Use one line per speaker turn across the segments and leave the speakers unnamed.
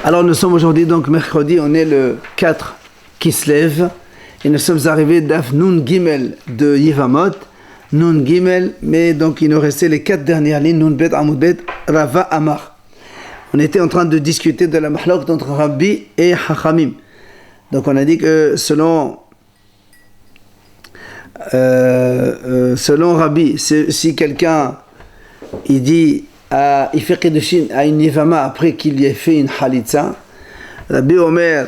Alors nous sommes aujourd'hui donc mercredi, on est le 4 qui se lève et nous sommes arrivés d'Af Nun Gimel de Yevamot, Nun Gimel, mais donc il nous restait les 4 dernières lignes, Nun Bet Amud Bet, Rava Amar. On était en train de discuter de la mahlok entre Rabbi et Chachamim. Donc on a dit que selon Rabbi, si quelqu'un il dit il fait Kedushin à une Yevama après qu'il y ait fait une Halitza, Rabbi Omer,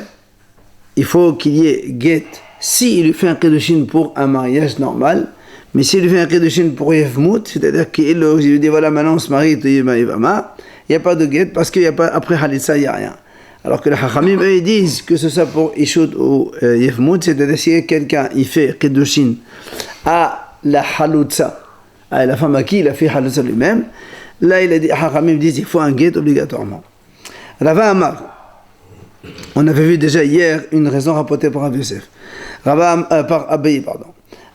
il faut qu'il y ait get s'il lui fait un Kedushin pour un mariage normal, mais s'il lui fait un Kedushin pour Yevmout, c'est-à-dire qu'il lui dit voilà maintenant on se marie de Yevama, il n'y a pas de get parce qu'il n'y a pas, après Halitza il n'y a rien. Alors que les Chachamim, eux, ils disent que ce soit pour Ishut ou Yevmout, c'est-à-dire si quelqu'un il fait Kedushin à la Halutza, à la femme à qui il a fait Halutza lui-même, là il a dit, Chachamim disent il faut un get obligatoirement. Rava Amar, on avait vu déjà hier une raison rapportée par Rav Yosef, par Abaye, pardon.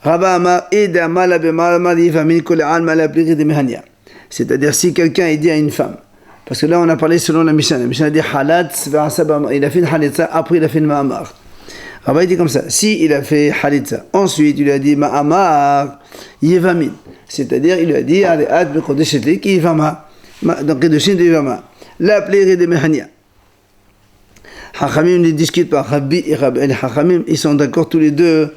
Rava Amar, c'est-à-dire si quelqu'un il dit à une femme, parce que là on a parlé selon la Mishnah a dit halatz, il a fait une halitza, après il a fait une ma'amar. Rabbi dit comme ça, si il a fait halitza, ensuite il lui a dit ma'amar yevamin, c'est-à-dire il lui a dit areat bekodeshetli ki yevama, donc kedushin de yevama, la plairie de mehania. Chachamim ne discutent pas, Rabbi et Chachamim ils sont d'accord tous les deux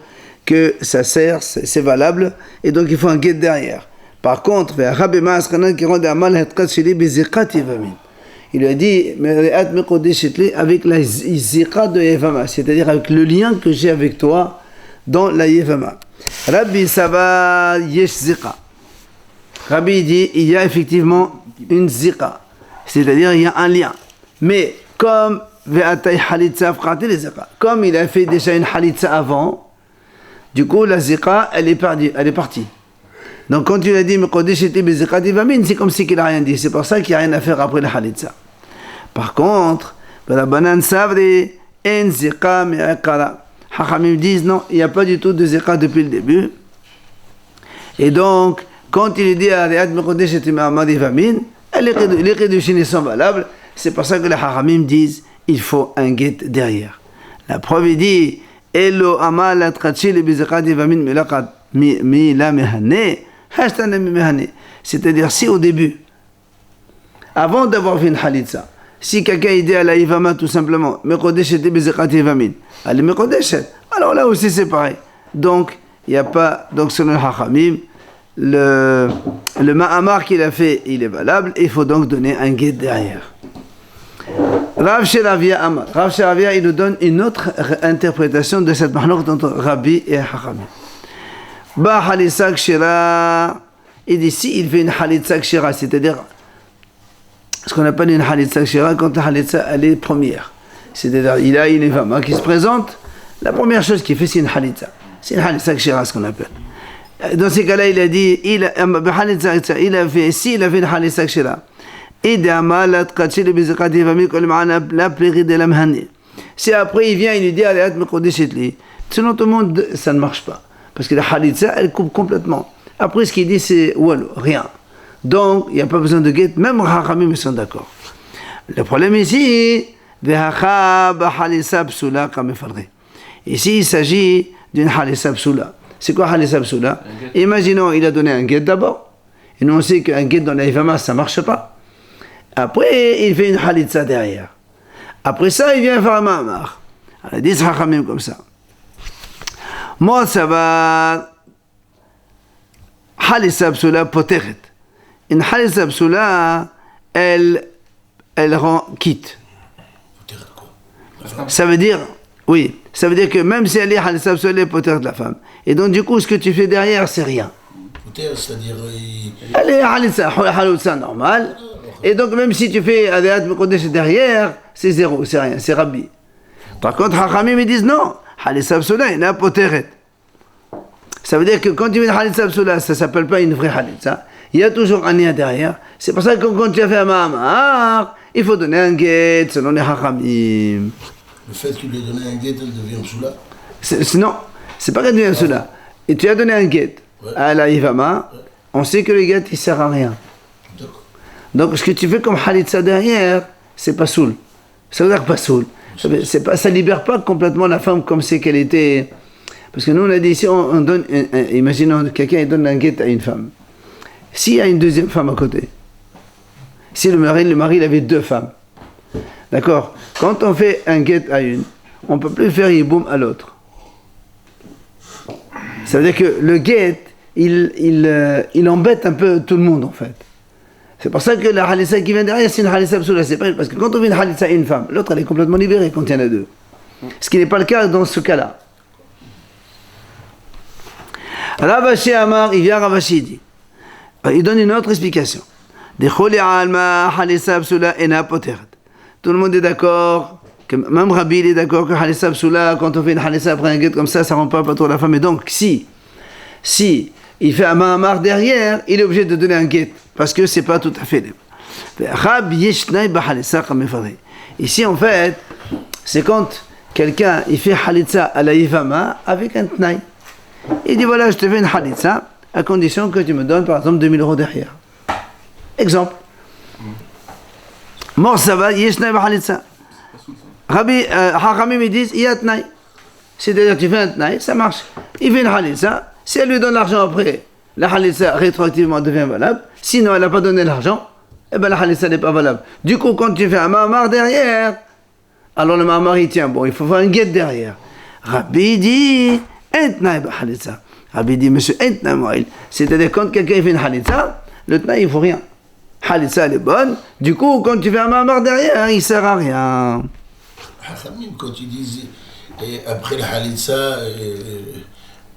que ça sert, c'est valable, et donc il faut un guet derrière. Par contre, il lui a dit avec la zika de Yevama, c'est-à-dire avec le lien que j'ai avec toi dans la Yevama. Rabbi Sava yesh zika. Rabbi dit il y a effectivement une zika, c'est-à-dire il y a un lien. Mais comme il a fait déjà une halitza avant, du coup la zika elle est partie. Donc quand tu l'as dit c'est comme si il n'a rien dit, c'est pour ça qu'il n'y a rien à faire après la halitza. Par contre la banane savri en zika me'akara, Chachamim disent non, il n'y a pas du tout de zika depuis le début, et donc quand il dit les kedushin sont valables, c'est pour ça que les Chachamim disent il faut un get derrière. La preuve dit elo amal atratchi le bizika divamin milaqat mi la mehane. C'est-à-dire si au début, avant d'avoir fait une halitza, si quelqu'un dit à la Yevama tout simplement, alors là aussi c'est pareil. Donc il n'y a pas, donc selon le Hachamim, le ma'amar qu'il a fait, il est valable, et il faut donc donner un guet derrière. Rav Sheravia Amar, Rav Sheravia il nous donne une autre interprétation de cette mahlok entre Rabbi et Hachamim. Ba halitza kshira, il dit si il fait une halitza kshira, c'est-à-dire ce qu'on appelle une halitza kshira quand la halitza elle est première, c'est-à-dire il a une Yevama qui se présente, la première chose qu'il fait c'est une halitza, c'est une halitza kshira ce qu'on appelle. Dans ces cas-là il a dit il a fait une halitza kshira, si après il vient il lui dit selon tout le monde ça ne marche pas. Parce que la halitza, elle coupe complètement. Après, ce qu'il dit, c'est walou, rien. Donc, il n'y a pas besoin de guet, même Chachamim sont d'accord. Le problème ici, ici, il s'agit d'une halitza psoula. C'est quoi halitza psoula? Imaginons, il a donné un guet d'abord. Et nous, on sait qu'un guet dans la Yevama, ça ne marche pas. Après, il fait une halitza derrière. Après ça, il vient faire un ma'amar. Alors, ils disent Chachamim comme ça. Moi, ça va. Halitza psoula poteret. Une halitza psoula, elle rend quitte. Ça veut dire, oui, ça veut dire que même si elle est halitza psoula, elle est poteret de la femme. Et donc, du coup, ce que tu fais derrière, c'est rien.
Poteret, c'est-à-dire.
Elle est halitza normale. Et donc, même si tu fais adeat mekodesh derrière, c'est zéro, c'est rien, c'est rabbi. Par contre, Chachamim, ils disent non. Halitza psoula, il a poteret. Ça veut dire que quand tu fais une halitza psoula, ça ne s'appelle pas une vraie halitza. Il y a toujours un lien derrière. C'est pour ça que quand tu as fait un ma'amar, il faut donner un guet selon les Chachamim.
Le fait qu'il lui ait donné un guet, elle devient psoula?
Non, c'est pas qu'elle devient psoula. Et tu as donné un guet à la Yevama, on sait que le guet, il ne sert à rien.
D'accord.
Donc ce que tu fais comme halitza derrière, c'est pas soul. Ça veut dire pas soul. Ça libère pas complètement la femme comme c'est qu'elle était. Parce que nous, on a dit ici, on donne. Imaginons quelqu'un il donne un guet à une femme. S'il y a une deuxième femme à côté, si le mari il avait 2 femmes, d'accord, quand on fait un guet à une, on ne peut plus faire yiboum à l'autre. Ça veut dire que le guet, il embête un peu tout le monde en fait. C'est pour ça que la halissa qui vient derrière, c'est une halissa psoula. C'est pas parce que quand on fait une halissa à une femme, l'autre elle est complètement libérée quand il y en a 2. Ce qui n'est pas le cas dans ce cas-là. Ravashi Amar, il vient Ravashi, il dit. Il donne une autre explication. Tout le monde est d'accord, même Rabbi il est d'accord que halissa psoula, quand on fait une halissa après un guet comme ça ne rend pas trop la femme. Et donc, si il fait un ma'amar derrière, il est obligé de donner un guet, parce que c'est pas tout à fait libre. Ici, en fait, c'est quand quelqu'un il fait halitza à la yivama avec un tnaï. Il dit voilà, je te fais une halitza à condition que tu me donnes par exemple 2000 € derrière. Exemple. Morsava, yeshnai b'halitza. Rabbi, Hachamim ils disent, il y a tnaï. C'est-à-dire, tu fais un tnaï, ça marche. Il fait une halitza, si elle lui donne l'argent après, la halitza rétroactivement devient valable. Sinon, elle n'a pas donné l'argent, eh bien la halitza n'est pas valable. Du coup, quand tu fais un ma'amar derrière, alors le ma'amar il tient. Bon, il faut faire un guet derrière. Rabbi dit, un tnaï b'halitza. Rabbi dit, monsieur, un tnaï. C'est-à-dire, quand quelqu'un fait une halitza, le tnaï, il ne faut rien. Halitza, elle est bonne. Du coup, quand tu fais un ma'amar derrière, il ne sert à rien.
Hachamim, quand ils disent, et après la halitza,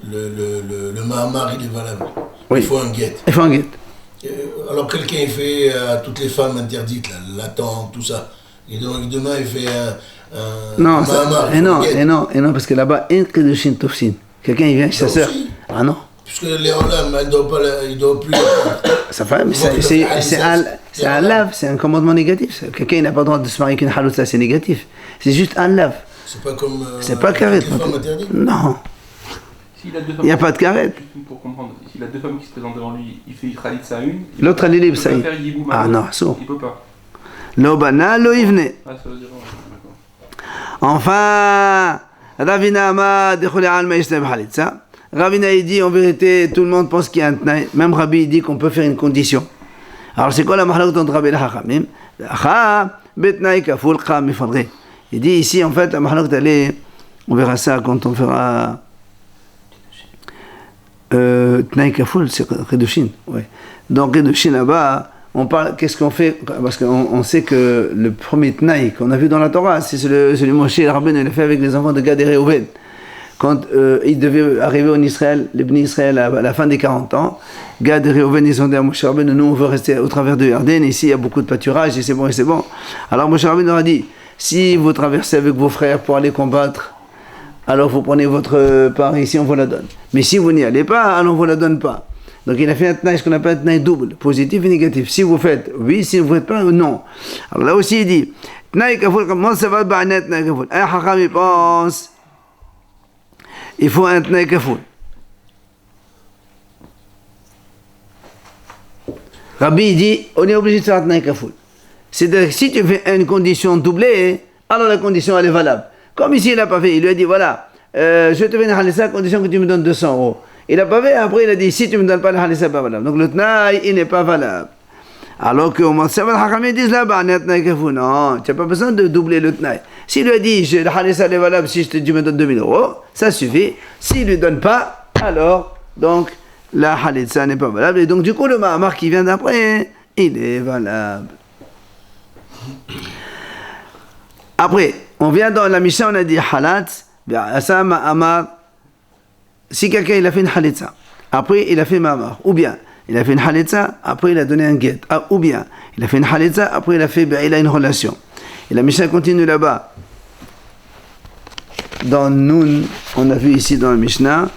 le ma'amar, il est valable.
Oui.
Il faut un guet.
Il faut un guet.
Alors, quelqu'un fait à toutes les femmes interdites, là, la tante, tout ça. Et donc, demain, il fait un
non,
ma'amar.
Et non, parce que là-bas, un kedushin tofsin. Quelqu'un, il vient chez sa sœur. Ah non.
Puisque les olam, il ne doit plus.
Ça fait, mais c'est un lave, c'est un commandement négatif. Quelqu'un il n'a pas le droit de se marier avec une haloutza, c'est négatif. C'est juste un lave.
C'est pas comme.
C'est pas carré. Non. Il n'y a pas de carré.
Pour comprendre, s'il a 2 femmes qui se présentent devant lui, il fait khalitza à une.
L'autre elle est libre, ça y est. Ah non, sourd.
Il peut pas.
L'obana, l'oivne.
Ah, ça veut dire, d'accord.
Enfin, Ravina Ama, Dechole Alma Yishneb Halitza. Ravina il dit en vérité, tout le monde pense qu'il y a un tnaï. Même Rabbi il dit qu'on peut faire une condition. Alors c'est quoi la mahalak entre Rabbi et Hachamim? Cha betnaï kaful cha mifadri. Il dit ici en fait la mahalak elle on verra ça quand on fera tnaï kaful, c'est Kedushin. Ouais. Donc Kedushin là-bas, on parle, qu'est-ce qu'on fait? Parce qu'on sait que le premier tnaï qu'on a vu dans la Torah, c'est celui Moshe et Rabbeinu il l'a fait avec les enfants de Gad et Reuven. Quand ils devaient arriver en Israël, les Bnei Israël à la fin des 40 ans, Gad et Reuven, ils ont dit à Moshe Rabbeinu, nous on veut rester au travers de Yarden, ici il y a beaucoup de pâturage et c'est bon. Alors Moshe Rabbeinu leur a dit, si vous traversez avec vos frères pour aller combattre, alors vous prenez votre part ici, on vous la donne. Mais si vous n'y allez pas, alors on ne vous la donne pas. Donc il a fait un tnaï, ce qu'on appelle un tnaï double, positif et négatif. Si vous faites, oui, si vous ne faites pas, non. Alors là aussi il dit, tnaï kafoul, comment ça va, ba'anet tnaï kafoul. Un hacham il pense, il faut un tnaï kafoul. Rabbi dit, on est obligé de faire un tnaï kafoul. C'est-à-dire que si tu fais une condition doublée, alors la condition elle est valable. Comme ici il n'a pas fait, il lui a dit voilà, je te fais une halissa à condition que tu me donnes 200 €. Il n'a pas fait, après il a dit si tu ne me donnes pas la halissa, pas valable. Donc le tnaï il n'est pas valable. Alors que au moment où les Hachamim disent là-bas, non, tu n'as pas besoin de doubler le tnaï. S'il lui a dit la halissa est valable si tu me donnes 2000 €, ça suffit. S'il ne lui donne pas, alors donc la halissa n'est pas valable. Et donc du coup le ma'amar qui vient d'après, il est valable. Après, on vient dans la Mishnah, on a dit halat, ma'amar. Si quelqu'un il a fait une halitza, après il a fait ma'amar, ou bien il a fait une halitza, après il a donné un guet, ou bien il a fait une halitza, après il a une relation. Et la Mishnah continue là-bas. Dans Nun, on a vu ici dans la Mishnah.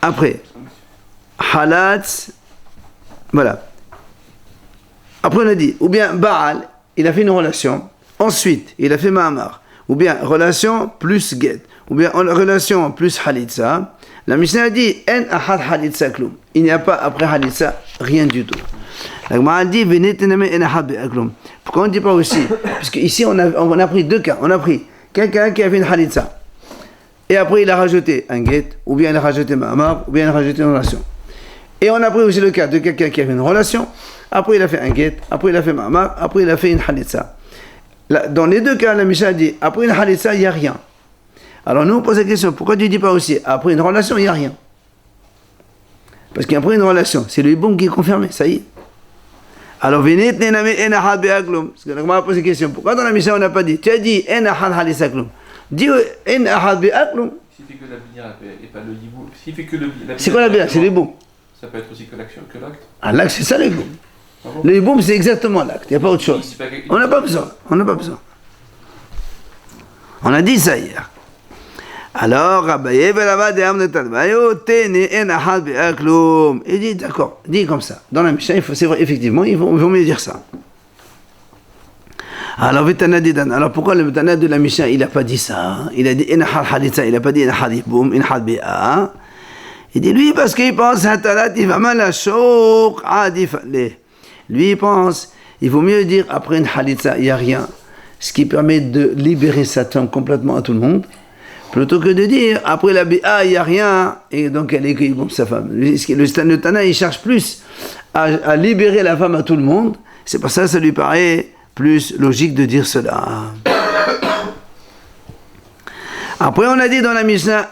Après, halat, voilà. Après on a dit, ou bien Baal, il a fait une relation, ensuite il a fait Ma'amar, ou bien relation plus Get, ou bien relation plus Halitza. La Mishnah a dit, En ahad Halitza kloum. Il n'y a pas après Halitza rien du tout. La Gemara dit pourquoi on ne dit pas aussi? Parce qu'ici on a pris deux cas. On a pris quelqu'un qui a fait une halitza. Et après il a rajouté un get, ou bien il a rajouté ma'amar, ou bien il a rajouté une relation. Et on a pris aussi le cas de quelqu'un qui a fait une relation. Après il a fait un get, après il a fait ma'amar, après il a fait une halitza. Dans les deux cas, la Mishnah dit après une halitza, il n'y a rien. Alors nous on pose la question, pourquoi tu ne dis pas aussi après une relation, il n'y a rien? Parce qu'après une relation, c'est le hiboum qui est confirmé, ça y est. Alors, parce que la Gemara pose la question, pourquoi dans la Mishnah on n'a pas dit? Tu as dit en ahad halitza klum. Dis en ahad be'aklum.
S'il fait que la binière et pas le hiboum, s'il fait que la binière.
C'est quoi la binière? C'est le hiboum.
Ça peut être aussi que l'acte.
Ah, l'acte, c'est ça le hiboum.
Ah bon?
Le hiboum, c'est exactement l'acte, il n'y a pas autre chose. On n'a pas besoin, On a dit ça hier. Alors, Rabbaye Belava de Amne Talbayo, Tene en ahad be'aklum. Il dit, d'accord, dit comme ça. Dans la Mishnah, c'est vrai, effectivement, il vaut mieux dire ça. Alors, alors pourquoi le Tana de la Mishnah, il n'a pas dit ça? Il a dit en ahad halitza, il n'a pas dit en ahad hiboum, en ahad be'a. Il dit, lui, parce qu'il pense, lui, il pense, il vaut mieux dire après une halitza, il n'y a rien. Ce qui permet de libérer sa tombe complètement à tout le monde. Plutôt que de dire, après la BA, il n'y a rien, et donc elle est bon, sa femme. Le Tana, il cherche plus à libérer la femme à tout le monde. C'est pour ça que ça lui paraît plus logique de dire cela. Après, on a dit dans la Mishnah,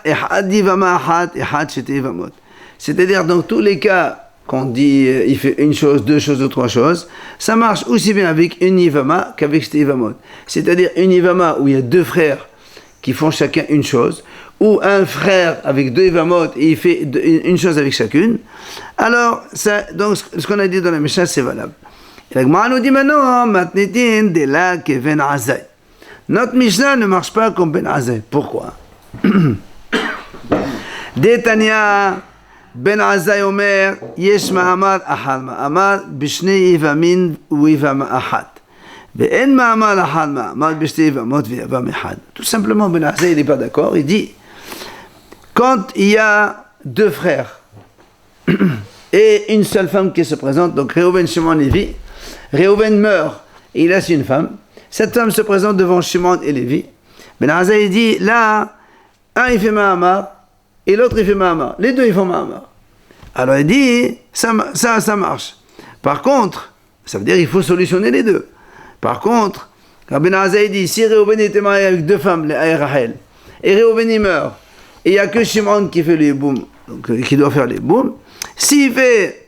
c'est-à-dire dans tous les cas, qu'on dit il fait une chose, deux choses ou trois choses, ça marche aussi bien avec une Yivama qu'avec cette Yivamot. C'est-à-dire une Yivama où il y a deux frères qui font chacun une chose, ou un frère avec deux Yivamot et il fait une chose avec chacune. Alors, ça, donc ce qu'on a dit dans la Mishnah, c'est valable. Et la Gemara nous dit maintenant, matnitin de la que ben azay. Notre Mishnah ne marche pas comme ben azay. Pourquoi? Détania ben azay omer yesh ma'amar ahad ma'amar b'shnei yivamin ou yivama ahad. Ve'en ma'amar ahad ma'amar b'shnei yivamot v'yavam ahad. Tout simplement, ben azay il n'est pas d'accord. Il dit quand il y a deux frères et une seule femme qui se présente, donc Réhouven, Shimon, Lévi. Réhouven meurt et il laisse une femme. Cette femme se présente devant Shimon et Lévi. Ben Azai dit, là, un il fait Mahamar et l'autre il fait Mahamar. Les deux ils font Mahamar. Alors il dit, ça marche. Par contre, ça veut dire qu'il faut solutionner les deux. Par contre, quand Ben Azai dit, si Réhouven était marié avec deux femmes, les Rachel, et Réhouven il meurt, et il n'y a que Shimon qui fait les boum, donc qui doit faire les boum, s'il fait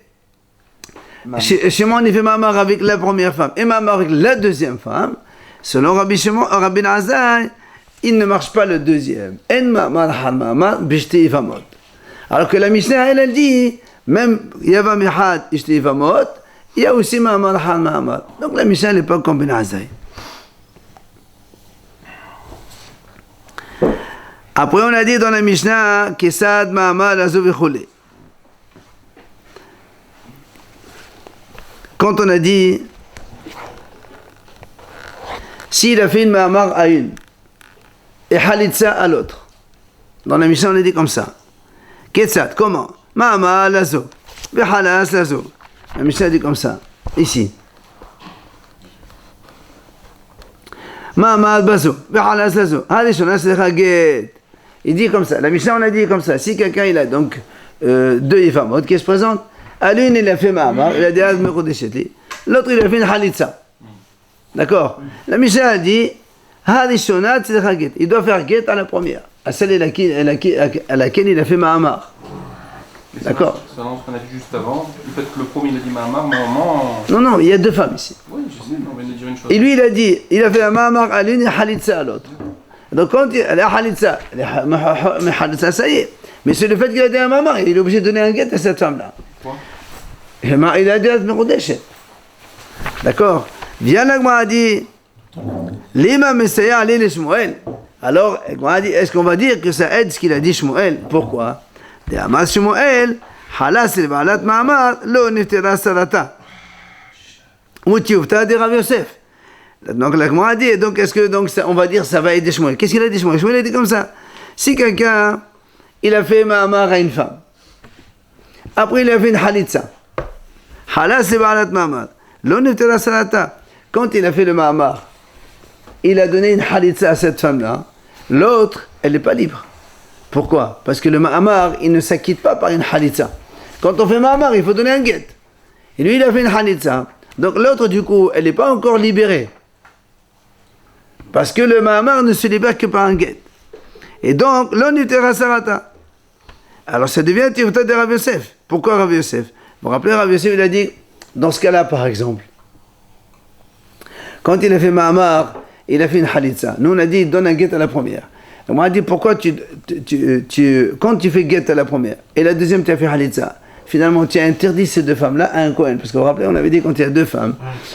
Shimon il fait Mahamar avec la première femme et Mahamar avec la deuxième femme, selon Rabbi Nazai, il ne marche pas le deuxième. Alors que la Mishnah, elle dit, même Yavam Ehad Ishti Yivamot, il y a aussi Mahamar. Donc la Mishnah n'est pas comme Ben Azai. Après on a dit dans la Mishnah, Kesad Mahamar Azu Vechule. Quand on a dit, s'il a fait une Mahamar à une, et Halitza à l'autre, dans la Mishnah on a dit comme ça. Ketsat, comment? Mahamar lazo, Behalas lazo. La Mishnah dit comme ça, ici. Mahamar bazo, Behalas lazo. Halishona sechaget. Il dit comme ça, la Mishnah on a dit comme ça, si quelqu'un il a donc deux Yivamot qui se présentent, à l'une il a fait Mahamar, il a dit Azmechodesheti, l'autre il a fait une Halitza. D'accord? La Mishnah a dit Halishona tzedchaget. Il doit faire get à la première, à celle à laquelle il a fait Mahamar. D'accord?
C'est ce qu'on a dit juste avant. Le fait que le premier il a dit Mahamar, maman.
Non, il y a deux femmes ici.
Oui, je sais, on vient de dire une chose.
Et lui il a dit, il a fait un Mahamar à l'une et Halitza à l'autre. Donc quand elle a Halitza, ça y est. Mais c'est le fait qu'il a dit un Mahamar, il est obligé de donner un get à cette femme-là.
Pourquoi?
Il a dit Azmechodeshet. D'accord? Viens la Gemara dit Lima Messiah allez les Shmuel. Alors, est-ce qu'on va dire que ça aide ce qu'il a dit Shmuel? Pourquoi? De Amar Shmuel, Halas el Baalat Mahamar, lo niftera sarata. Moutiufta de Rav Yosef. Donc la Gemara dit, donc est-ce que donc ça, on va dire ça va aider Shmuel? Qu'est-ce qu'il a dit Shmuel? Shmuel a dit comme ça. Si quelqu'un, il a fait Mahamar à une femme, après il a fait une Halitza. Halas et Ba'alat Ma'amar. Lo neftera salata. Quand il a fait le Ma'amar, il a donné une halitza à cette femme-là. L'autre, elle n'est pas libre. Pourquoi? Parce que le Ma'amar, il ne s'acquitte pas par une halitza. Quand on fait Ma'amar, il faut donner un guet. Et lui, il a fait une halitza. Donc l'autre, du coup, elle n'est pas encore libérée. Parce que le Ma'amar ne se libère que par un guet. Et donc, l'on utera sarata. Alors ça devient tifta de Rav Yosef. Pourquoi Rav Yosef? Vous vous rappelez, Rav Yosef, il a dit, dans ce cas-là, par exemple, quand il a fait Ma'amar, il a fait une halitza. Nous, on a dit, donne un guet à la première. Donc, on a dit, pourquoi quand tu fais guet à la première, et la deuxième, tu as fait halitza, finalement, tu as interdit ces deux femmes-là à un Kohen. Parce que vous vous rappelez, on avait dit, quand il y a deux femmes,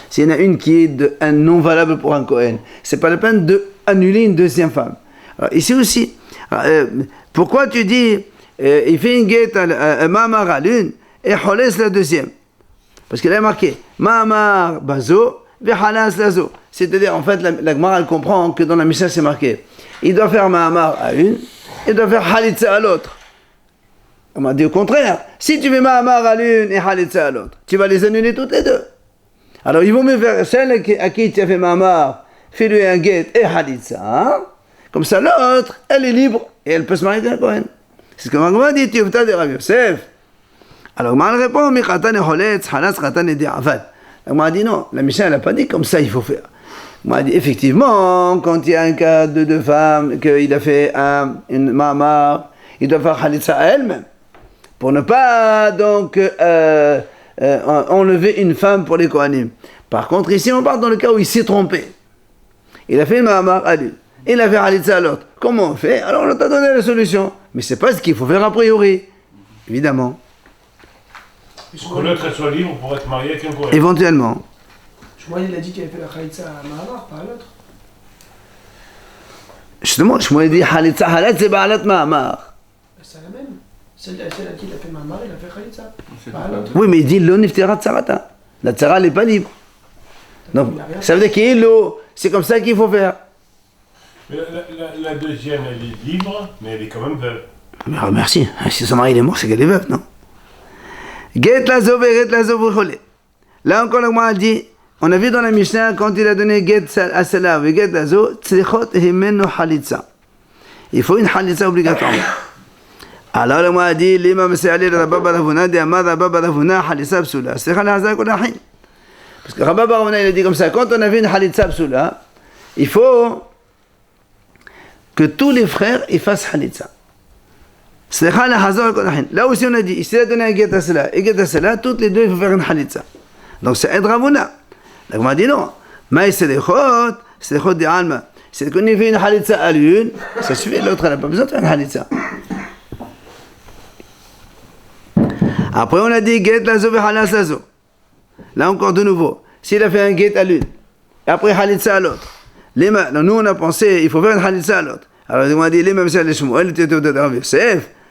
s'il y en a une qui est un non valable pour un Kohen, c'est pas la peine d'annuler une deuxième femme. Alors, ici aussi, pourquoi tu dis, il fait une guet à Ma'amar à l'une, et Holes la deuxième? Parce qu'il a marqué, Ma'amar bazo, Halas lazo. C'est-à-dire, en fait, la Gemara, elle comprend que dans la Mishnah, c'est marqué, il doit faire Ma'amar à une, il doit faire Halitza à l'autre. On m'a dit au contraire, si tu fais Ma'amar à l'une et Halitza à l'autre, tu vas les annuler toutes les deux. Alors, il vaut mieux faire celle à qui tu as fait Ma'amar, fais-lui un guet et Halitza. Hein? Comme ça, l'autre, elle est libre et elle peut se marier avec un Kohen. C'est ce que Magma dit, tu as des Rav Yosef. Alors, Magma répond, Mi khatan et Holetz, Halas khatan et Di'avad. Magma dit non, la Mishnah, elle n'a pas dit comme ça, il faut faire. Magma dit, effectivement, quand il y a un cas de deux femmes, qu'il a fait une Ma'amar, il doit faire Halitza à elle-même. Pour ne pas donc enlever une femme pour les Kohanim. Par contre, ici, on part dans le cas où il s'est trompé. Il a fait une Ma'amar à lui. Il a fait Halitza à l'autre. Comment on fait? Alors on t'a donné la solution. Mais c'est pas ce qu'il faut faire a priori. Évidemment.
Que l'autre soit libre pour être marié avec un Kohen.
Éventuellement.
Shmuel, il a dit qu'il avait fait la Khalitza à Ma'amar, pas à l'autre.
Justement, Shmuel dit Halitza Halat, c'est Ba'alat Ma'amar.
C'est la même. Celle à qui il a fait Ma'amar, il a fait Khalitza. Pas à l'autre.
Oui, mais il dit Lo niftera tsarata. La tsara, elle n'est pas libre. Donc, ça veut dire qu'il est l'eau. C'est comme ça qu'il faut faire.
Mais la deuxième, elle est libre, mais elle est quand même veuve.
Mais merci. Si son mari il est mort, c'est qu'elle est veuve, non? Get la zo get la zo v'chole. Là encore, le Gemara dit, on a vu dans la Mishnah, quand il a donné get à celle-là, get la zo, tzlichot himenu halitza. Il faut une halitza obligatoirement. Alors le Gemara dit, l'imam Se'ali Rabba Baravuna, de Amar Rabba Baravuna, halitza psula. C'est la hazak ou la hin. Parce que Rabba Baravuna, il a dit comme ça, quand on a vu une halitza psula, il faut que tous les frères ils fassent halitza. Là aussi on a dit, s'il a donné un guet à cela et guet à cela, toutes les deux il faut faire une halitza. Donc c'est Ed Ravuna. Donc on m'a dit non. Mais c'est des chot de alma. C'est qu'on fait une halitza à l'une, ça suffit, l'autre elle n'a pas besoin de faire une halitza. Après on a dit guet lazo ve halas lazo. Là encore de nouveau, s'il a fait un guet à l'une, et après halitza à l'autre. Nous on a pensé, il faut faire une halitza à l'autre. Alors on a dit, les mêmes c'est les Shmuel,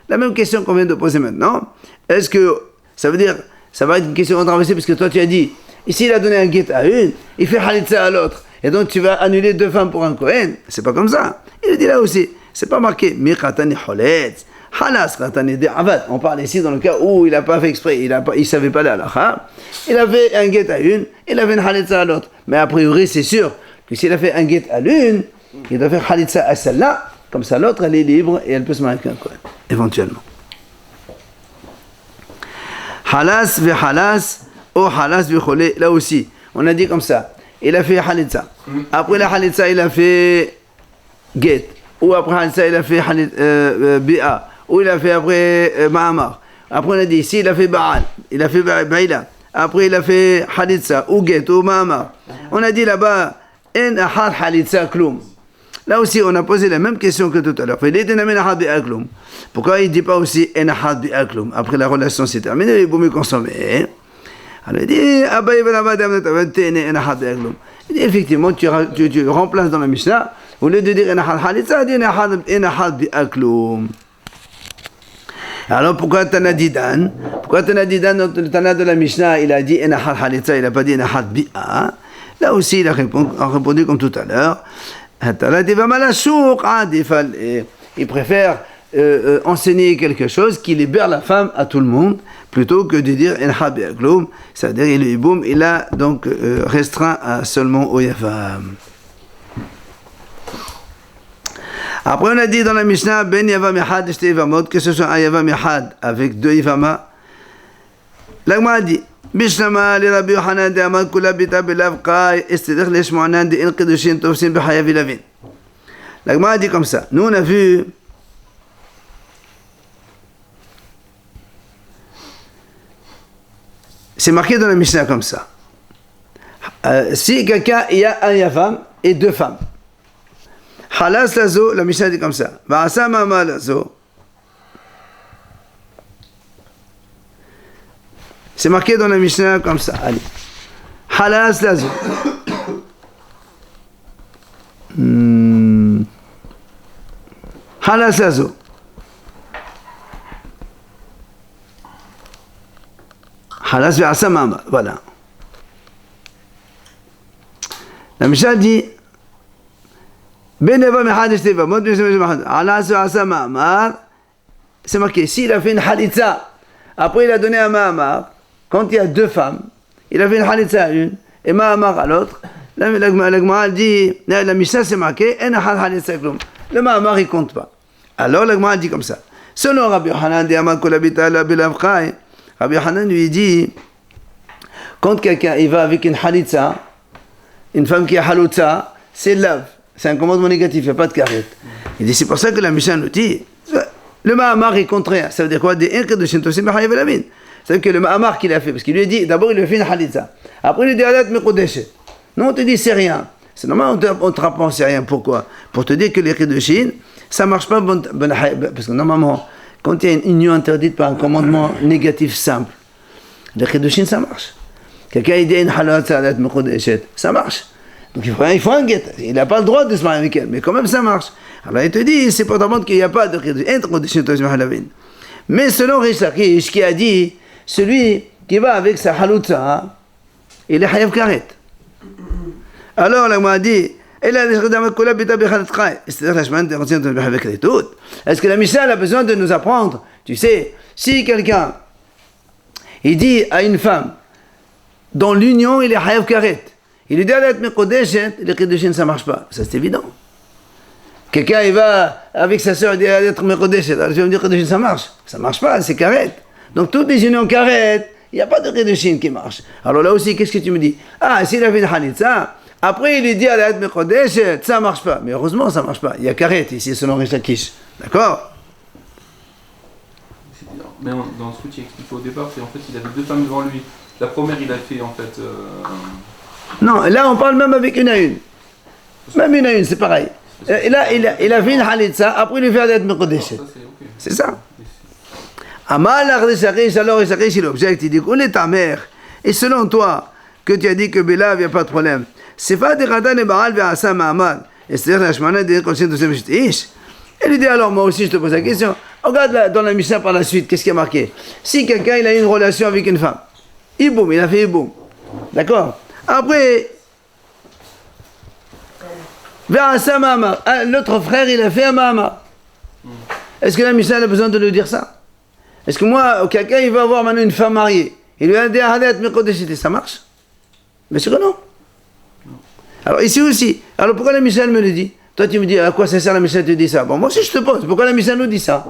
la même question qu'on vient de poser maintenant. Est-ce que ça veut dire, ça va être une question controversée parce que toi tu as dit, ici il a donné un guet à une, il fait halitza à l'autre, et donc tu vas annuler deux femmes pour un Kohen? C'est pas comme ça. Il a dit là aussi, c'est pas marqué, mi khatani holetz, halas khatani de'avad. On parle ici dans le cas où il n'a pas fait exprès, il savait pas la halakha. Il a fait un guet à une, il a fait une halitza à l'autre. Mais a priori c'est sûr que s'il a fait un guet à l'une, il doit faire halitza à celle-là, comme ça l'autre elle est libre et elle peut se marier avec un Kohen, éventuellement. Halas ve halas, ou halas ve chole, là aussi, on a dit comme ça, il a fait halitza. Après la halitza, il a fait guet, ou après halitza, il a fait bi'a, ou il a fait après ma'amar. Après on a dit, ici il a fait ba'al, il a fait ba'ila. Après il a fait halitza, ou guet, ou ma'amar. On a dit là-bas, en ahad halitza kloum. Là aussi, on a posé la même question que tout à l'heure. Pourquoi il ne dit pas aussi en ahad bi'aklum? Après la relation s'est terminée, il vaut mieux consommer. Alors il dit, il dit effectivement, tu remplaces dans la Mishnah, au lieu de dire en ahad halitza, il dit en ahad bi'aklum. Alors pourquoi Tana Didan? Pourquoi Tana Didan, le Tana de la Mishnah, il a dit en ahad halitza, il n'a pas dit en ahad bi'a? Là aussi, il a répondu comme tout à l'heure. Il préfère enseigner quelque chose qui libère la femme à tout le monde, plutôt que de dire c'est-à-dire le hiboum, il a donc restreint seulement au yavam. Après on a dit dans la Mishnah ben yavam echad shte yavamot, que ce soit un yavam echad avec 2 yavama. L'agma a dit bishlama li Rabbi Yochanan de Amad kula bita belav qai istidikh lesh mu'anan de in qidushin tofsin b'chayav ilavin. L'agma a dit comme ça. Nous on a vu c'est marqué dans la Mishnah comme ça. Si quelqu'un il y a un yavam et 2 femmes. Halas lazo, la Mishnah dit comme ça. Va'asa mama lazo. C'est marqué dans la Mishnah comme ça. Allez. Halas lazo. Halas lazo. Halas va'asa mama. Voilà. La Mishnah dit c'est marqué, s'il a fait une halitza, après il a donné un ma'amar, quand il y a 2 femmes, il a fait une halitza à une, et ma'amar à l'autre, la Gemara dit, la Mishnah c'est marqué, le ma'amar il compte pas. Alors la Gemara dit comme ça, selon Rabbi Yochanan, Rabbi Yochanan lui dit, quand quelqu'un il va avec une halitza, une femme qui a halitza, c'est lave. C'est un commandement négatif, il n'y a pas de karet. Il dit, c'est pour ça que la Mishnah nous dit, le ma'amar est contraire. Ça veut dire quoi? C'est-à-dire que le ma'amar qu'il a fait, parce qu'il lui a dit, d'abord il lui a fait une halitza. Après il lui dit, alat mekodeshet. Non, on te dit, c'est rien. C'est normal, on te rapprend, c'est rien. Pourquoi? Pour te dire que les kedushin, ça ne marche pas, parce que normalement, quand il y a une union interdite par un commandement négatif simple, les kedushin, ça marche. Quelqu'un il dit, une halitza, alat mekodeshet, ça marche. Donc il faut un guet. Il n'a pas le droit de se marier avec elle, mais quand même ça marche. Alors il te dit, c'est pour te montrer qu'il n'y a pas de kedushin. Mais selon Rish Lakish qui a dit, celui qui va avec sa haloutza, il est hayav karet. Alors là, moi a dit, est-ce que la Mishnah a besoin de nous apprendre? Tu sais, si quelqu'un il dit à une femme, dans l'union il est hayav karet, il lui dit d'être mekodeshet, les kedushin ça marche pas. Ça c'est évident. Quelqu'un il va avec sa soeur, il dit d'être mekodeshet. Alors tu vas me dire kedushin ça marche pas, c'est karet. Donc toutes les unions karet, il n'y a pas de kedushin qui marche. Alors là aussi, qu'est-ce que tu me dis? Ah, s'il a fait une halitza, après il lui dit d'être mekodeshet, ça marche pas. Mais heureusement ça marche pas. Il y a karet ici selon Rish Lakish. D'accord?
Mais dans ce que tu expliquais au départ, c'est en fait il avait 2 femmes devant lui. La première il a fait en fait.
Non, là on parle même avec une à une. Même une à une, c'est pareil. Il a fait une halitza, après il lui fait d'être mekodeshet. C'est ça. Amal alors Rish Lakish il objecte, il dit où est ta mère? Et selon toi, que tu as dit que Belav, il n'y a pas de problème. C'est pas de Radan et Baal vers Asa Mahamad. Et c'est-à-dire la Shmana de conscience de ce Ish. Elle lui dit alors, moi aussi je te pose la question. Regarde là, dans la Mishnah par la suite, qu'est-ce qui a marqué? Si quelqu'un il a eu une relation avec une femme, Iboum, il a fait Iboum. D'accord? Après, vers Asa Mahamad, l'autre frère il a fait un Mahamad. Est-ce que la Mishnah a besoin de lui dire ça? Est-ce que moi, quelqu'un il va avoir maintenant une femme mariée, il lui a dit Hadat mekodeshet, ça marche? Bien sûr que non. Alors ici aussi, alors pourquoi la Mishnah me le dit? Toi tu me dis, à quoi ça sert la Mishnah te dit ça? Bon, moi aussi je te pose, pourquoi la Mishnah nous dit ça?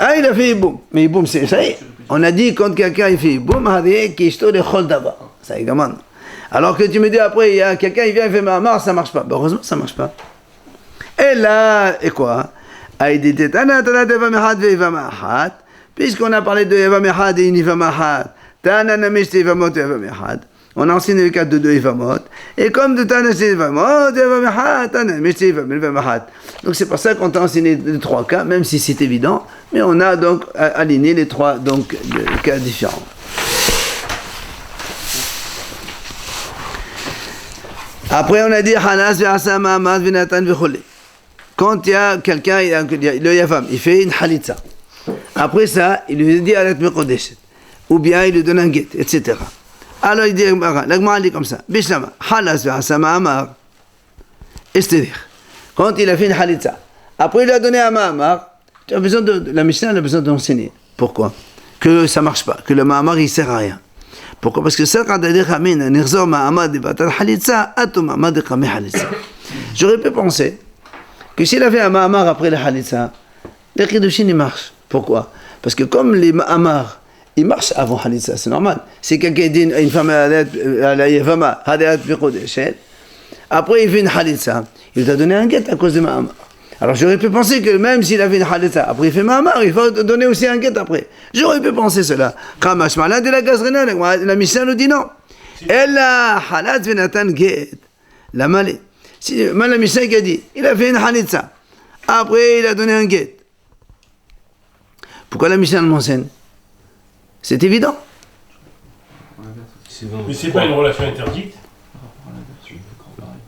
Ah, il a fait Iboum. Mais Iboum, c'est ça y est. On a dit quand quelqu'un il fait Iboum, ça y demande. Alors que tu me dis après, il y a quelqu'un il vient il fait Mahamar, ça marche pas. Ben, heureusement ça marche pas. Et là, et quoi? Puisqu'on a parlé de Yavam Echad et une Yavam Echad, Tana Namish Yavamot Yavam Echad, on a enseigné le cas de 2 Yavamot, et comme de Tana Yavamot Yavam Echad, Tana Namish Yavam Echad. Donc c'est pour ça qu'on t'a enseigné les 3 cas, même si c'est évident, mais on a donc aligné les 3 donc, cas différents. Après on a dit Hanas Ve'asa Mahamad Ve'natan Ve'chole. Quand il y a quelqu'un, le Yavam, il fait une halitza. Après ça, il lui dit Alat mekodeshet. Ou bien il lui donne un guet, etc. Alors il dit, la Gemara dit comme ça, Bishlama, halas ve'asa ma'amar. C'est-à-dire, quand il a fait une halitza, après il a donné un ma'amar, La Mishnah a besoin d'enseigner. Pourquoi? Que ça marche pas, que le Ma'amar il sert à rien. Pourquoi? Parce que j'aurais pu penser que s'il avait un Ma'amar après le Halitza, les Kiddushin il marche. Pourquoi? Parce que comme les Ma'amar ils marchent avant Halitza, c'est normal. Si quelqu'un dit une femme à la Yevama, après il fait une Halitza, il t'a donné un guet à cause de Ma'amar. Alors j'aurais pu penser que même s'il avait une Halitza, après il fait Ma'amar, il faut donner aussi un guet après. J'aurais pu penser cela. Kamash Malad de la Gazrina, la Mishnah nous dit non. Ella Halat Venatan Get. La Malé. Si la Mishnah qui a dit, il a fait une Halitza, après il a donné un guet. Pourquoi la Mishnah m'enseigne? C'est évident.
Mais c'est pas une relation interdite.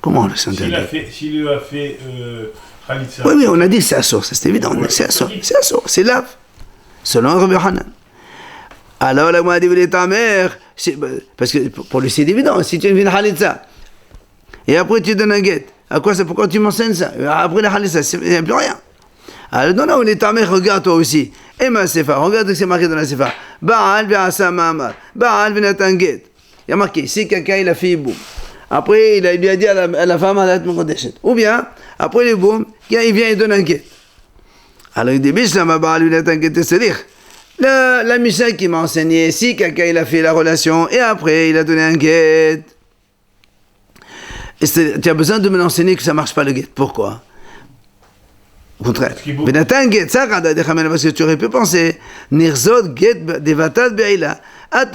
Comment le Saint
S'il lui a fait Khalitsa.
Oui, on a dit que c'est assour, c'est évident. C'est assour, c'est lave. Selon Rabbi Hanan. Alors, la Moadi voulait ta mère. Parce que pour lui, c'est évident. Si tu fais une Khalitsa, et après tu donnes un guet, pourquoi tu m'enseignes ça? Après la Khalitsa, il n'y a plus rien. Alors, non, les ta mère, regarde toi aussi. Et ma Sefa, regarde ce que c'est marqué dans la Sefa. Baal ve'asa ma'amar. Baal ve'natan guet. Il y a marqué, si quelqu'un il a fait boum. Après, il lui a dit à la femme, ou bien, après le boum, il vient et donne un guet. Alors il dit, la Mishnah qui m'a enseigné, si quelqu'un il a fait la relation, et après il a donné un guet, tu as besoin de me l'enseigner que ça ne marche pas le guet. Pourquoi? Au contraire. Parce que tu aurais pu penser, Nirzot guet devatat be'ila. Parce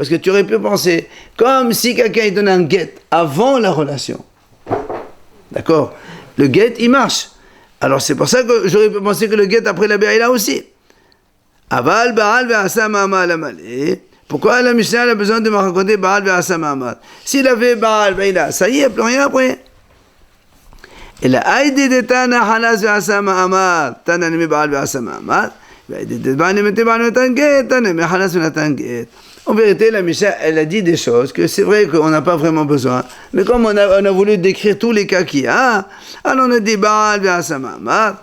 que tu aurais pu penser comme si quelqu'un donne un guet avant la relation. D'accord? Le guet, il marche. Alors c'est pour ça que j'aurais pu penser que le guet après la Be'ila aussi. Aval, Baal, Ve'asa, Ma'amal, Amalé. Pourquoi la Mishnah a besoin de me raconter Baal, Ve'asa, Ma'amal? S'il avait Baal, Be'ila, ça y est, il n'y a plus rien après. Et la Aïdi de Tana, Halas, Ve'asa, Ma'amal. Tana, Nimi, Baal, Ve'asa, Ma'amal. En vérité, la Mishnah, elle a dit des choses que c'est vrai qu'on n'a pas vraiment besoin. Mais comme on a voulu décrire tous les cas qu'il y a, alors on a dit Baal ve'asa ma'amar,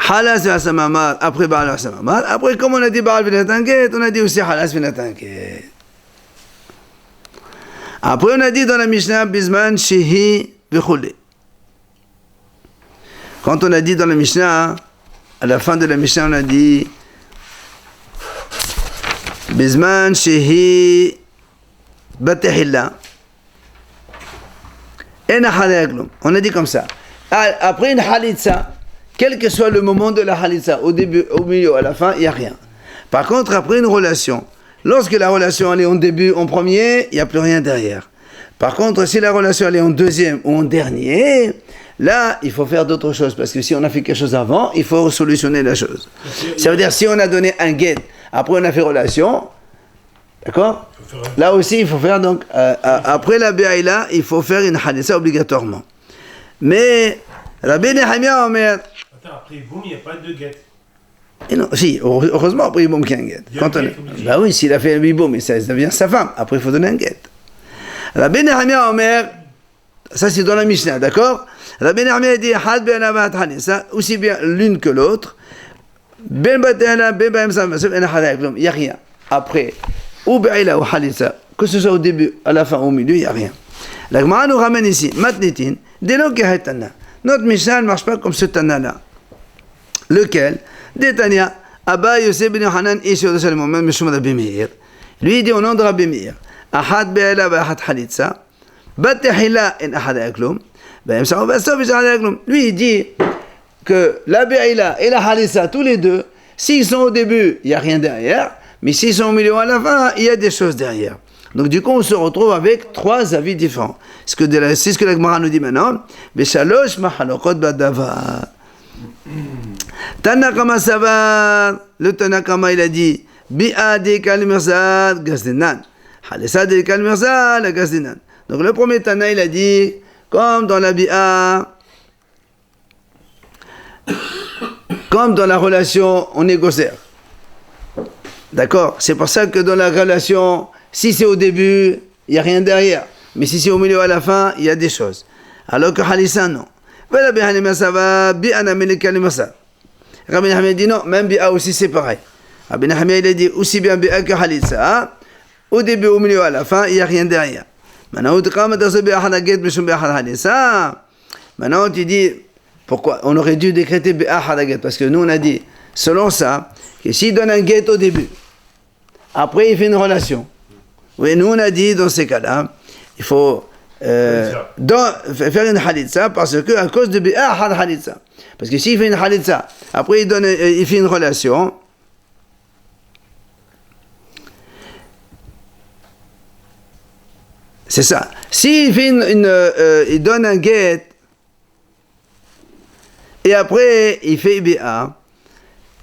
Halas ve'asa ma'amar, après Baal ve'asa ma'amar, après comme on a dit Baal ve'natan get, on a dit aussi Halas ve'natan get. Après on a dit dans la Mishnah Bisman shehi v'chule. Quand on a dit dans la Mishnah, à la fin de la Mishnah, on a dit Bizman shehi batehilla ena halaglum. On a dit comme ça. Après une halitza, quel que soit le moment de la halitza, au début, au milieu, à la fin, il n'y a rien. Par contre, après une relation, lorsque la relation elle est en début, en premier, il n'y a plus rien derrière. Par contre, si la relation elle est en deuxième ou en dernier, là, il faut faire d'autres choses, parce que si on a fait quelque chose avant, il faut solutionner la chose. Ça veut dire, si on a donné un guet, après on a fait relation, d'accord? Là aussi, il faut faire, donc, après la Be'ila, il faut faire une haditha obligatoirement. Mais, Rabbi Nehemia Omer...
Attends, après boum, il n'y a pas de guet.
Et non, si, heureusement, après il boum qu'il y a un guet. Bah oui, s'il a fait un biboum, ça devient sa femme, après il faut donner un guet. Rabbi Nehemia Omer, ça c'est dans la Mishnah, d'accord? Rabbi Nehemia dit had ben avat hanisa, aussi bien l'une que l'autre. Ben batana ben baim sam en halaklum, il y a rien. Après ou be'ila ou halisa, que ce soit au début, à la fin, au milieu, il y a rien. La Gemara nous ramène ici matnitin, delo kehetana. Notre Mishnah ne marche pas comme ce tana là. Lequel? Détania Abba Yosef ben Yohanan ish Yerushalayim même Mishum Rabbi Meir. Lui dit au nom de Rabbi Meir. Ahad be'ila wa ahad halitza. Batehila en ahad yaklum. Lui, il dit que la Be'ila et la Halissa, tous les deux, s'ils sont au début, il n'y a rien derrière, mais s'ils sont au milieu à la fin, il y a des choses derrière. Donc du coup, on se retrouve avec trois avis différents. C'est ce que la Gemara nous dit maintenant. Beshalosh mahalokot badavar. Tanakama savar. Le Tanakama, il a dit Bi'a de kalmirzad gazdinan. Halissa de kalmirzad gazdinan. Donc le premier Tana, il a dit comme dans la bi'a, comme dans la relation, on négocière. D'accord? C'est pour ça que dans la relation, si c'est au début, il n'y a rien derrière. Mais si c'est au milieu à la fin, il y a des choses. Alors que Halissa, non. Rabbi Hanina ça va, bi'a namel kalima ça. Rabbi Hanina dit non, même bi'a aussi c'est pareil. Rabbi Hanina il a dit aussi bien bi'a que halitza. Au début, au milieu, à la fin, il n'y a rien derrière. Maintenant, tu dis, pourquoi on aurait dû décréter bi'ahadaget, parce que nous on a dit, selon ça, que s'il donne un guet au début, après il fait une relation. Oui, nous on a dit, dans ces cas-là, il faut faire une halitza, parce que à cause de bi'ahad halitza. Parce que s'il fait une halitza, après il fait une relation, c'est ça. S'il fait il donne un guet et après il fait bi'a,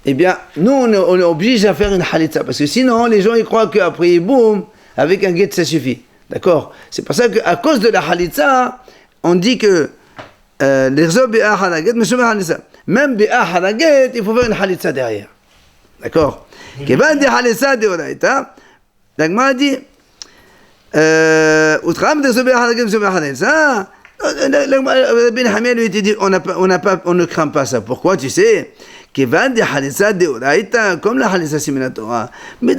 eh bien, nous on est obligé à faire une halitza parce que sinon les gens ils croient qu'après boum, avec un guet ça suffit. D'accord? C'est pour ça qu'à cause de la halitza, on dit que l'irzo bi'a halaget, monsieur halitza. Même bi'a halaget, il faut faire une halitza derrière. D'accord? Kevan di halitza de oraita, l'agma dit. On ne craint pas ça. Pourquoi? Tu sais, comme la halitza siminatora, mais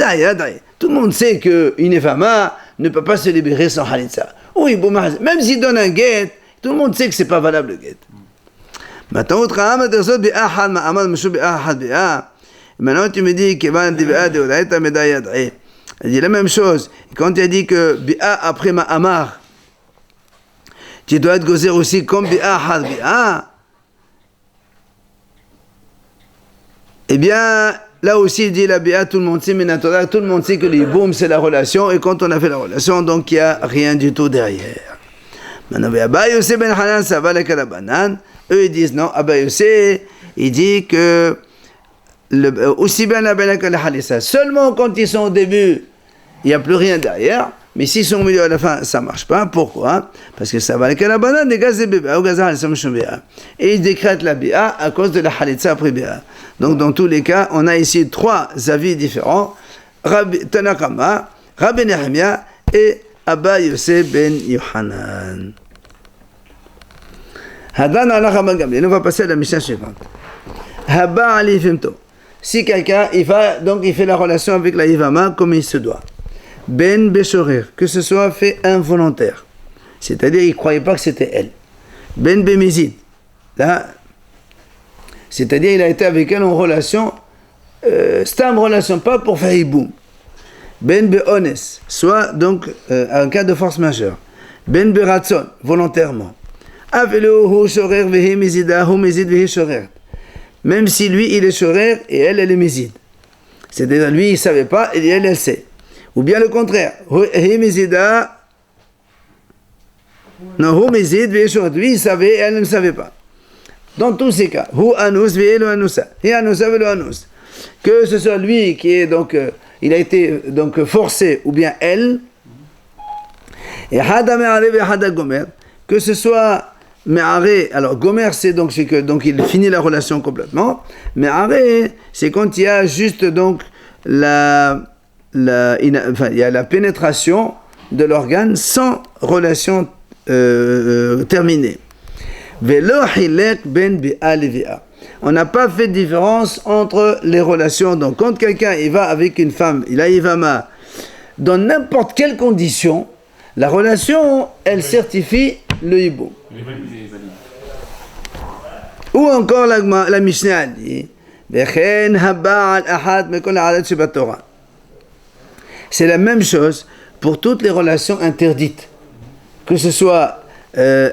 tout le monde sait qu'une nefama ne peut pas se libérer sans halitza. Oui, même s'il donne un guet, tout le monde sait que c'est pas valable le guet. Maintenant tu me dis il dit la même chose. Quand il a dit que bi'a après ma'amar, tu dois être gozer aussi comme bi'a had bi'a. Eh bien, là aussi il dit la bi'a, tout le monde sait, minatora, tout le monde sait que les boum c'est la relation, et quand on a fait la relation, donc il n'y a rien du tout derrière. Maintenant, Abba Yosef ben Hanan, ça va la kalabanan. Eux ils disent non, Abba Yosef, il dit que aussi bien la belle que la halissa. Seulement quand ils sont au début, il n'y a plus rien derrière. Mais s'ils sont au milieu à la fin, ça ne marche pas. Pourquoi? Parce que ça va avec la banane des gaz de bébé. Et ils décrètent la bi'a à cause de la halitza après bi'a. Donc dans tous les cas, on a ici trois avis différents. Rabbi Tanakama, Rabbi Nehemia et Abba Yosef ben Yohanan. Hadan ala Gamliel. On va passer à la mission suivante. Haba ali fimto. Si quelqu'un il fait la relation avec la Yivama comme il se doit. Ben Beshorir, que ce soit fait involontaire. C'est-à-dire il ne croyait pas que c'était elle. Ben Bemizid. Là, c'est-à-dire il a été avec elle en relation, c'était une relation pas pour faire hiboum. Ben Beones, soit donc un cas de force majeure. Ben Beratson, volontairement. Avelo hu shorer vehi mizida hu mizid vehi shorer. Même si lui, il est shorer et elle est mizid. C'est-à-dire, lui, il ne savait pas et elle sait. Ou bien le contraire. Hi mizida. Non, hu mizid vehi shorer. Lui, il savait et elle ne savait pas. Dans tous ces cas, hu anus vehi lo anusa. Hi anusa vehi lo anus. Que ce soit lui qui est donc, il a été donc forcé, ou bien elle. Et hada me'are ve hada gomer. Que ce soit Me'are, alors Gomer c'est que donc il finit la relation complètement. Me'are c'est quand il y a juste donc il y a la pénétration de l'organe sans relation terminée. Velo hilek ben bi'a levi'a. On n'a pas fait de différence entre les relations. Donc quand quelqu'un il va avec une femme, il a Ivama, dans n'importe quelle condition, la relation elle certifie le hibou. Ou encore la Mishnah dit c'est la même chose pour toutes les relations interdites, que ce soit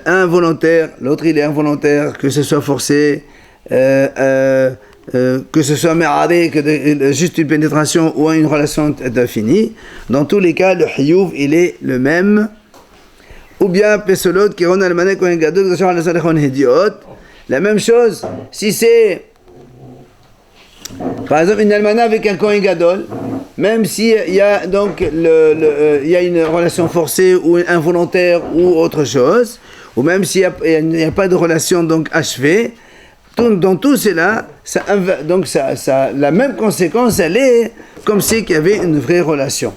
involontaire, l'autre il est involontaire, que ce soit forcé, que ce soit me'aré, que juste une pénétration ou une relation finie. Dans tous les cas, le hiyuv il est le même. Ou bien Pesolot qui rend Almané Kohen Gadol, la même chose, si c'est par exemple une Almana avec un Kohen Gadol, même s'il y a donc il y a une relation forcée ou involontaire ou autre chose, ou même s'il n'y a pas de relation donc achevée, dans tout cela, donc ça, la même conséquence, elle est comme si qu'il y avait une vraie relation.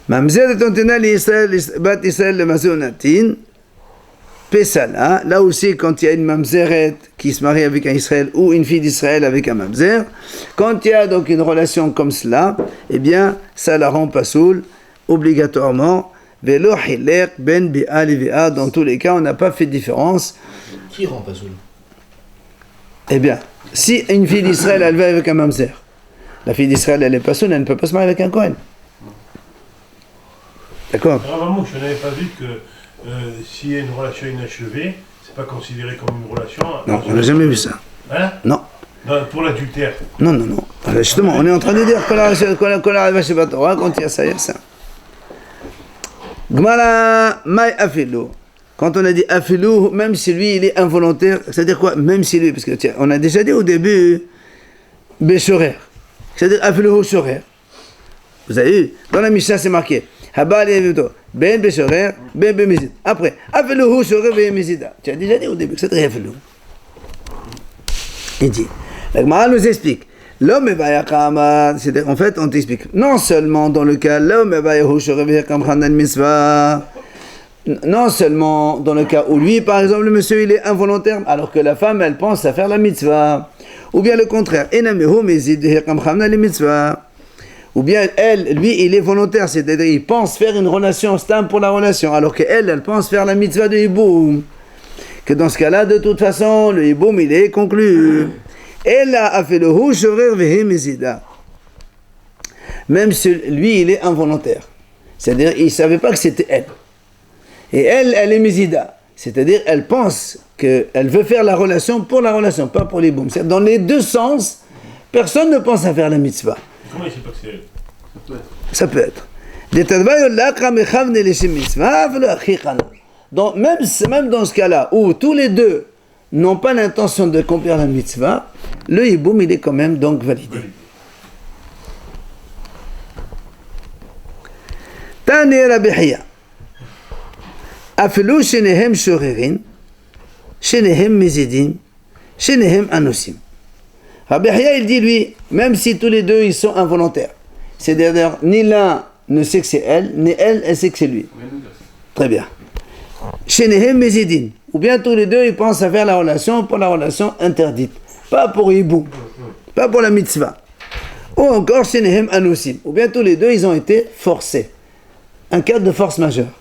Mamzer de Tontena l'Israël, Bat Israël le Mazonatin. Pesala, là aussi, quand il y a une mamzeret qui se marie avec un Israël ou une fille d'Israël avec un mamzer, quand il y a donc une relation comme cela, eh bien, ça la rend pasoul, obligatoirement. Velo hilek ben bi'a li bi'a, dans tous les cas, on n'a pas fait de différence.
Qui rend pas soul?
Eh bien, si une fille d'Israël, elle va avec un mamzer, la fille d'Israël, elle est pasoul, elle ne peut pas se marier avec un Kohen. D'accord?
Vraiment, je n'avais pas vu que s'il y a une relation inachevée, c'est pas considéré comme une relation.
Non, on n'a jamais vu ça.
Hein?
Non.
Non, pour l'adultère.
Non, non, non. Justement, on est en train de dire quand il y a ça, il y a ça. Gmara mai afilo. Quand on a dit afilo, même si lui il est involontaire, c'est-à-dire quoi? Même si lui, parce que tiens, on a déjà dit au début, beshorer. C'est-à-dire afilo shorer. Vous avez vu? Dans la Mishnah c'est marqué. Habal yevito. Ben beshorer, ben bemizid. Après, afilo shorer ben mizida. Tu as déjà dit au début que c'est très afilo. Il dit. La Gemara nous explique. L'homme c'est-à-dire en fait on t'explique. Non seulement dans le cas l'homme non seulement dans le cas où lui par exemple le monsieur il est involontaire alors que la femme elle pense à faire la mitzvah, ou bien le contraire, ou bien lui il est volontaire, c'est-à-dire il pense faire une relation stable pour la relation alors qu'elle pense faire la mitzvah de hiboum, que dans ce cas-là de toute façon le hiboum il est conclu. Même si lui il est involontaire, c'est-à-dire il ne savait pas que c'était elle, et elle est mizida, c'est-à-dire elle pense qu'elle veut faire la relation pour la relation, pas pour les boum. Dans les deux sens, personne ne pense à faire la mitzvah.
Comment il sait pas que c'est elle?
Ça peut être. Donc, même dans ce cas-là où tous les deux n'ont pas l'intention de accomplir la mitzvah, le hiboum il est quand même donc validé. Tani Rabbi Hiya. Afilu shenehem shorerin, shenehem mizidim, shenehem anusim. Rabbi Hiya il dit lui, même si tous les deux ils sont involontaires, c'est-à-dire ni l'un ne sait que c'est elle, ni elle sait que c'est lui. Très bien. Shenehem mizidim. Ou bien tous les deux ils pensent à faire la relation pour la relation interdite, pas pour hibou, pas pour la mitzvah. Ou encore shenehem anusim. Ou bien tous les deux ils ont été forcés. Un cas de force majeure.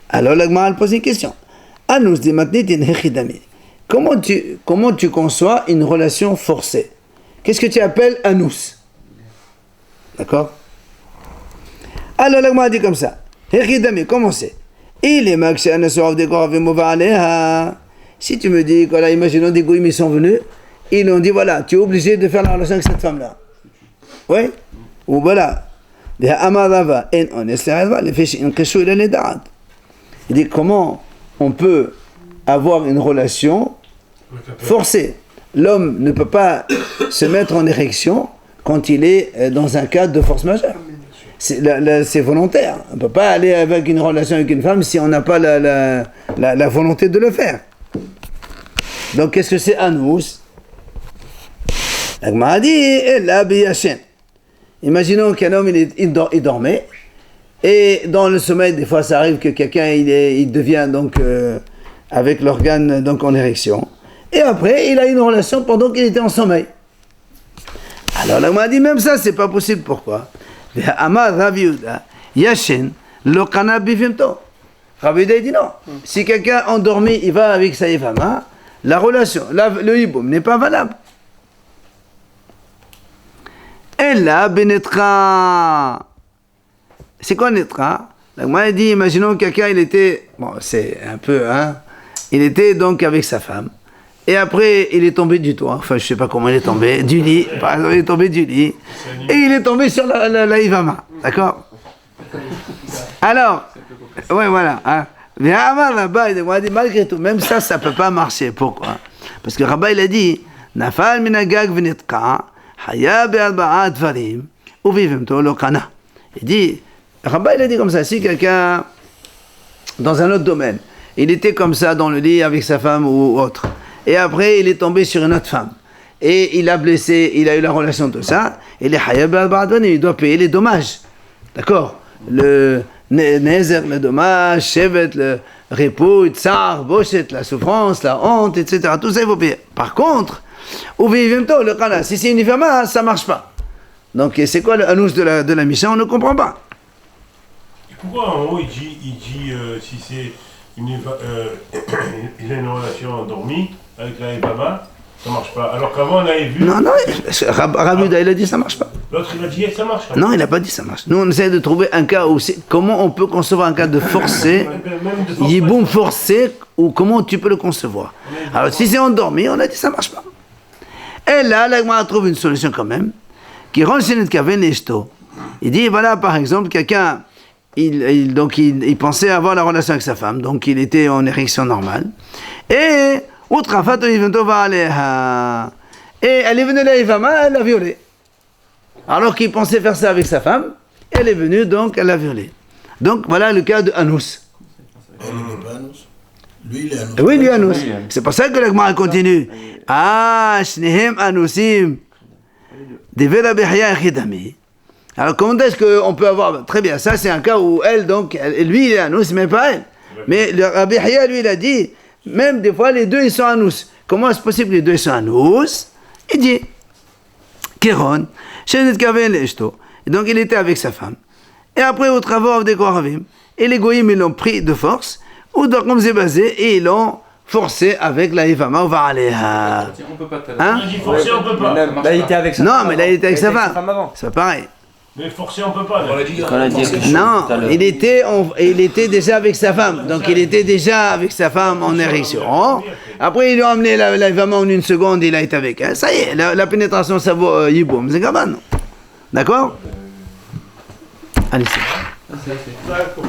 Alors la Gemara pose une question. Anus di matnitin hechidami. Comment tu conçois une relation forcée? Qu'est-ce que tu appelles anus? D'accord? Alors la Gemara dit comme ça. Hechidami, comment c'est? Il est max si tu me dis, voilà, imaginons des goïms ils sont venus, ils ont dit, voilà, tu es obligé de faire la relation avec cette femme-là. Oui? Ou voilà. Il dit, comment on peut avoir une relation forcée? L'homme ne peut pas se mettre en érection quand il est dans un cadre de force majeure. C'est volontaire. On ne peut pas aller avec une relation avec une femme si on n'a pas la volonté de le faire. Donc qu'est-ce que c'est anus? La Gemara dit, imaginons qu'un homme il dormait, et dans le sommeil, des fois ça arrive que quelqu'un il devient donc avec l'organe donc en érection, et après il a une relation pendant qu'il était en sommeil. Alors la Gemara dit, même ça c'est pas possible. Pourquoi? Amar Rav Yehuda, Yashin, Lokana Bivimto. Rav Yehuda dit non. Si quelqu'un endormi, il va avec sa femme, la relation, le hiboum n'est pas valable. Ella benetra. C'est quoi netra? La Gemara dit, imaginons quelqu'un, il était, bon, c'est un peu, il était donc avec sa femme. Et après, il est tombé du toit. Enfin, je sais pas comment il est tombé. Du lit. Par exemple, il est tombé du lit. Et il est tombé sur la Ivama. D'accord? Alors, ouais, voilà. Mais Rabba, il a dit, malgré tout, même ça ne peut pas marcher. Pourquoi? Parce que Rabba, il a dit, Nafal minagag v'nitka, haya be'arba'at dvarim, uvivimto lokana. Il dit, Rabba, il a dit comme ça, si quelqu'un, dans un autre domaine, il était comme ça dans le lit avec sa femme ou autre, et après il est tombé sur une autre femme, et il a blessé, il a eu la relation, tout ça, et les haya be'arba'at dvarim, il doit payer les dommages. D'accord? Le Nézer, le dommage, Shevet, repos, tsar, bochet, la souffrance, la honte, etc. Tout ça, il faut payer. Par contre, au vivimto, le kana, si c'est une ifama, ça marche pas. Donc, c'est quoi le anous de la Mishnah? On ne comprend pas.
Et pourquoi en haut il dit si c'est il a une relation endormie avec la Ebama, ça marche pas. Alors qu'avant on avait vu.
Non, Rabbi il a dit ça marche pas.
L'autre il a dit ça marche.
Non, il n'a pas dit ça marche. Nous on essaie de trouver un cas où comment on peut concevoir un cas de forcé, yiboum forcé, ou comment tu peux le concevoir. Alors si c'est endormi, on a dit ça marche pas. Et là, l'Agmara trouve une solution quand même, qui rend le kaven l'eshto. Il dit voilà par exemple quelqu'un. Il pensait avoir la relation avec sa femme, donc il était en érection normale. Et elle est venue la Ivama, elle l'a violée. Alors qu'il pensait faire ça avec sa femme, elle est venue, donc elle l'a violée. Donc voilà le cas de Anous.
Elle n'est pas Anous. Lui, il est Anous.
Oui, lui Anous. C'est pour ça que l'Agmara continue. Ah, Shnehem Anousim. Devela Behya Echidami. Alors comment est-ce qu'on peut avoir... Très bien, ça c'est un cas où elle, donc, lui il est Anous, mais pas elle. Mais le Rabbi Haya, lui, il a dit, même des fois les deux ils sont Anous. Comment est-ce possible que les deux ils sont Anous? Il dit, Kéron, Shenet Kaven Leshto. Et donc il était avec sa femme. Et après, au travail des Koravim, et les Goïm ils l'ont pris de force, ou donc comme c'est basé, et ils l'ont forcé avec la Ivama ou Vaaleha.
On peut pas
Hein?
On dit forcer on peut pas.
Là, il était avec sa femme.
Non, mais là il était avec sa femme.
Avant.
C'est pareil.
Mais forcer on peut pas.
On l'a dit.
Non, il était déjà avec sa femme. Donc il était déjà avec sa femme en érection. Après, ils lui ont amené la Ivama en une seconde, il a été avec elle. Ça y est, la pénétration, ça vaut Yiboum. C'est gamin. D'accord? Allez, c'est.
D'accord.